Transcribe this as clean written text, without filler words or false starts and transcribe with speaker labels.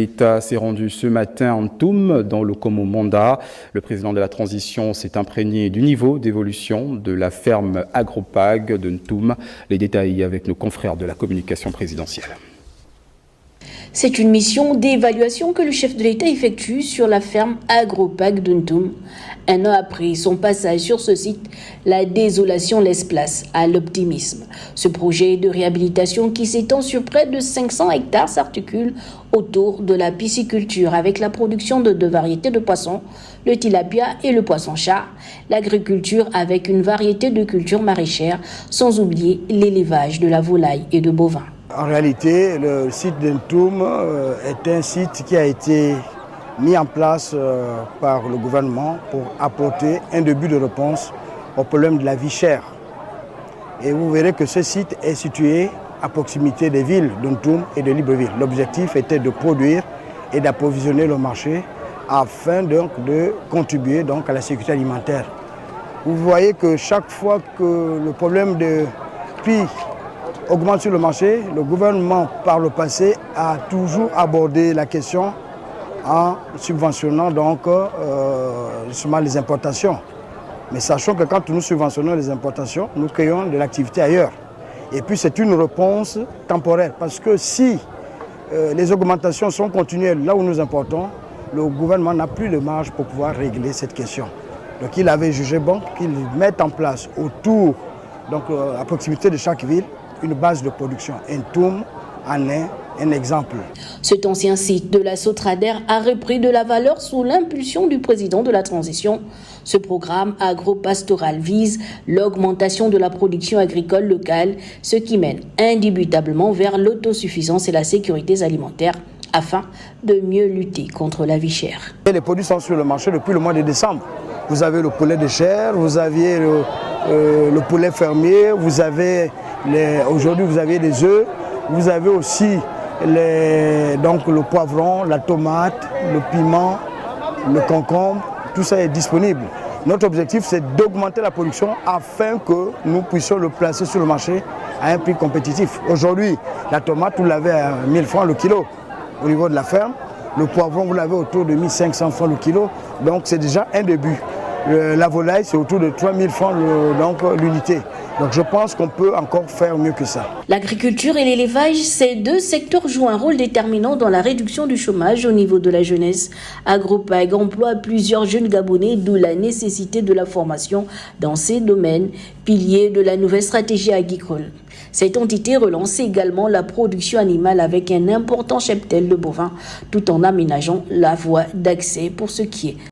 Speaker 1: L'État s'est rendu ce matin en Ntoum, dans le Komo Manda. Le président de la transition s'est imprégné du niveau d'évolution de la ferme Agropag de Ntoum. Les détails avec nos confrères de la communication présidentielle.
Speaker 2: C'est une mission d'évaluation que le chef de l'État effectue sur la ferme Agropag de Ntoum. Un an après son passage sur ce site, la désolation laisse place à l'optimisme. Ce projet de réhabilitation qui s'étend sur près de 500 hectares s'articule autour de la pisciculture avec la production de deux variétés de poissons, le tilapia et le poisson-chat, l'agriculture avec une variété de cultures maraîchères, sans oublier l'élevage de la volaille et de bovins.
Speaker 3: En réalité, le site de Ntoum est un site qui a été mis en place par le gouvernement pour apporter un début de réponse au problème de la vie chère. Et vous verrez que ce site est situé à proximité des villes de Ntoum et de Libreville. L'objectif était de produire et d'approvisionner le marché afin donc de contribuer donc à la sécurité alimentaire. Vous voyez que chaque fois que le problème de prix augmente sur le marché, le gouvernement par le passé a toujours abordé la question en subventionnant donc justement les importations. Mais sachant que quand nous subventionnons les importations, nous créons de l'activité ailleurs. Et puis c'est une réponse temporaire parce que si les augmentations sont continuelles là où nous importons, le gouvernement n'a plus de marge pour pouvoir régler cette question. Donc il avait jugé bon qu'il mette en place autour, donc à proximité de chaque ville, une base de production. Ntoum en est un exemple.
Speaker 2: Cet ancien site de la Sotrader a repris de la valeur sous l'impulsion du président de la transition. Ce programme agro-pastoral vise l'augmentation de la production agricole locale, ce qui mène indubitablement vers l'autosuffisance et la sécurité alimentaire afin de mieux lutter contre la vie chère.
Speaker 3: Les produits sont sur le marché depuis le mois de décembre. Vous avez le poulet de chair, vous aviez le poulet fermier, vous avez aujourd'hui vous avez des œufs, vous avez aussi donc le poivron, la tomate, le piment, le concombre, tout ça est disponible. Notre objectif c'est d'augmenter la production afin que nous puissions le placer sur le marché à un prix compétitif. Aujourd'hui, la tomate, vous l'avez à 1000 francs le kilo au niveau de la ferme. Le poivron, vous l'avez autour de 1500 francs le kilo. Donc c'est déjà un début. La volaille, c'est autour de 3000 francs l'unité. Donc je pense qu'on peut encore faire mieux que ça.
Speaker 2: L'agriculture et l'élevage, ces deux secteurs jouent un rôle déterminant dans la réduction du chômage au niveau de la jeunesse. Agropag emploie plusieurs jeunes Gabonais, d'où la nécessité de la formation dans ces domaines, piliers de la nouvelle stratégie agricole. Cette entité relance également la production animale avec un important cheptel de bovins, tout en aménageant la voie d'accès pour ce qui est